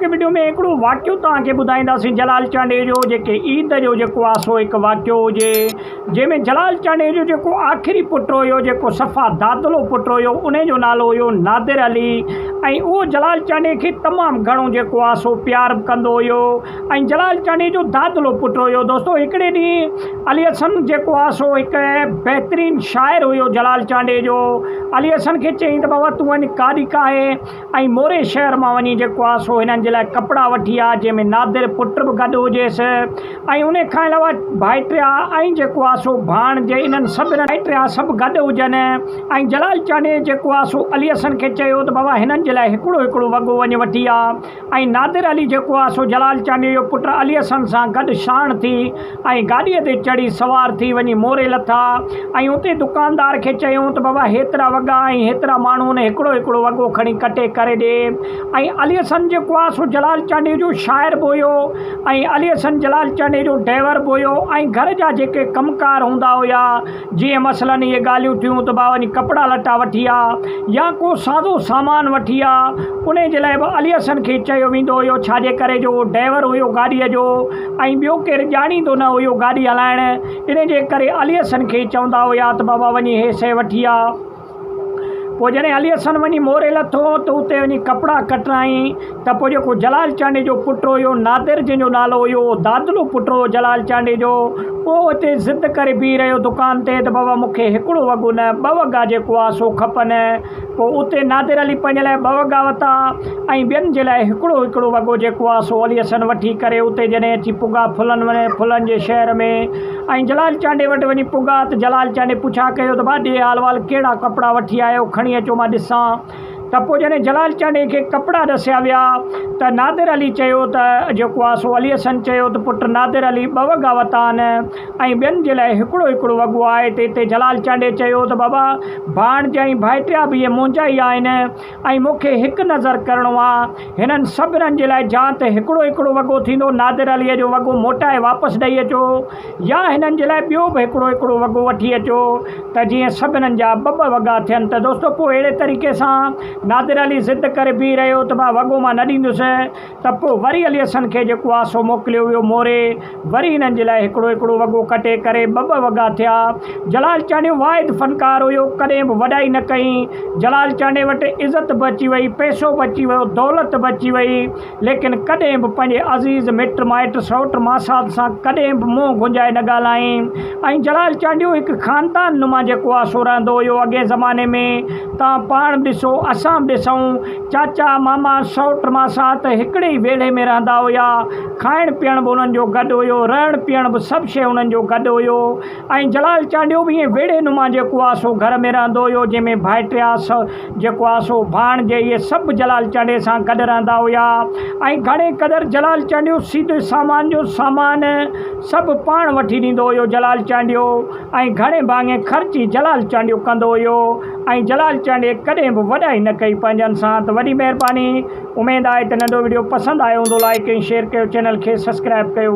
के वीडियो में हिकिड़ो वाक़ियो तव्हांखे ॿुधाईंदासीं जलाल चांडे जो जेके ईद जो जेको आहे सो हिकु वाक़ियो हुजे जंहिंमें जलाल चांडे जो जेको आख़िरी पुटु हुयो जेको सफ़ा दादलो पुटु हुयो उन जो नालो हुयो नादिर अली ऐं उहो जलाल चांडे खे तमामु घणो जेको आहे सो प्यारु कंदो हुयो ऐं जलाल चांडे जो दादलो पुटु हुयो। दोस्तो हिकिड़े ॾींहुं अली हसन जेको आहे सो हिकु बहितरीनु शाइर हुयो जलाल चांडे जो। अली हसन खे चयईं त बाबा तूं वञी काॾी काहे ऐं मोरे शहर मां वञी जेको आहे सो हिननि जे लाइ कपिड़ा वठी आ जंहिंमें नादिर पुटु बि गॾु हुजेसि ऐं उन खां अलावा भाइटिया ऐं जेको आहे सो भाणजे इन्हनि सभिनी भाइटिया सभु गॾु हुजनि। ऐं जलाल चांडे जेको आहे सो अली हसन खे चयो त बाबा हिननि जे लाइ हिकिड़ो वॻो वञी वठी आ ऐं नादिर अली जेको आहे सो जलाल चांडे जो पुटु अली हसन सां गॾु शाण थी ऐं गाॾीअ ते चढ़ी सवार थी वञी मोरे लथा ऐं उते दुकानदार खे चयूं त बाबा हेतिरा वॻा ऐं हेतिरा माण्हू ने हिकिड़ो वॻो खणी कटे करे ॾे। ऐं अली हसन जेको आहे सो जलाल चांडे जो शाइर बि हुयो ऐं अली हसन जलाल चांडे जो ड्राइवर बि हुयो ऐं घर जा जेके कमकार हूंदा हुया जीअं मसलन इहे ॻाल्हियूं थियूं त बाबा वञी कपिड़ा लटा वठी आ या को सादो सामान वठी आ उन जे लाइ बि अली हसन खे चयो वेंदो हुयो छाजे करे जो ड्राइवर हुयो गाॾीअ जो ऐं ॿियो केरु ॼाणींदो न हुयो गाॾी हलाइण इन जे करे अली हसन खे चवंदा हुया त बाबा वञी हे शइ वठी आ। पोइ जॾहिं अली हसन वञी मोरे लथो त उते वञी कपिड़ा कटराई त पोइ जेको जलाल चांडे जो पुटु हुयो नादिर जंहिंजो नालो हुयो दादलो पुटु हुयो जलाल चांडे जो उहो उते ज़िद करे बीह रहियो दुकान ते त बाबा मूंखे हिकिड़ो वॻो न ॿ वॻा जेको आहे सो खपनि। पोइ उते नादिर अली पंहिंजे लाइ ॿ वॻा वरिता ऐं ॿियनि जे लाइ हिकिड़ो वॻो जेको आहे सो अली हसन वठी करे उते जॾहिं अची पुॻा फुलनि जे शहर में ऐं जलाल चांडे वटि वञी पुॻा त जलाल चांडे पुछा कयो त भाउ ॾे हाल वाल कहिड़ा कपिड़ा वठी आयो खणी अचो मां ॾिसां। त पोइ जॾहिं जलाल चांडे खे कपिड़ा ॾसिया विया त नादिर अली चयो त जेको आहे सो अली हसन चयो त पुटु नादिर अली ॿ वॻा वरिता आहिनि ऐं ॿियनि जे लाइ हिकिड़ो वॻो आहे त हिते जलाल चांडे चयो त बाबा भाणजा ऐं भाइटिया बि इहे मुंहिंजा ई आहिनि ऐं मूंखे हिकु नज़र करिणो आहे हिननि सभिनीनि जे लाइ जा त हिकिड़ो वॻो थींदो नादिर अलीअ जो वॻो मोटाए वापसि ॾेई अचो या हिननि जे लाइ ॿियो बि हिकिड़ो वॻो वठी अचो त जीअं सभिनीनि जा ॿ वॻा थियनि। त दोस्तो पोइ अहिड़े तरीक़े सां नादिर अली ज़िद करे बीह रहियो त मां वॻो मां न ॾींदुसि त पोइ वरी अली हसन खे जेको आहे सो मोकिलियो वियो मोरे वरी हिननि जे लाइ हिकिड़ो वॻो कटे करे ॿ वॻा थिया। जलाल चांडे वाहिद फ़नकार हुयो कॾहिं बि वॾाई न कई। जलाल चांडे वटि इज़त बि अची वई पैसो बि अची वियो दौलत बि अची वई लेकिन कॾहिं बि पंहिंजे अज़ीज़ मिट माइट सौट मासात सां कॾहिं बि मुंहुं गुंजाए न ॻाल्हाई। ऐं जलाल चांडियो हिकु ख़ानदान नुमा जेको आहे सो रहंदो हुयो अॻे ज़माने में तव्हां पाण ॾिसो असां बि ॾिसूं चाचा मामा सौट मासात हिकिड़े ई वेड़े में रहंदा हुया खाइण पीअण बि उन्हनि जो गॾु हुयो रहण पीअण बि सभु शइ उन्हनि जो गॾु हुयो। ऐं जलाल चांडियो बि ईअं वेड़े नुमा जेको आहे सो घर में रहंदो हुयो जंहिंमें भाइटिया जेको आहे सो भाणजे इहे सभु जलाल चांडे सां गॾु रहंदा हुया ऐं घणे क़दुरु जलाल चांडियो सीधे सामान जो सामान सभु पाण वठी ॾींदो हुयो जलाल चांडियो ऐं घणे भाङे ख़र्ची जलाल चांडियो कंदो हुयो ऐं जलाल चांडे कॾहिं बि वॾाई न कई पंहिंजनि सां। त वॾी महिरबानी उमेदु आहे त नंढो वीडियो पसंदि आयो हूंदो लाइक ऐं शेयर कयो चैनल खे सब्सक्राइब कयो।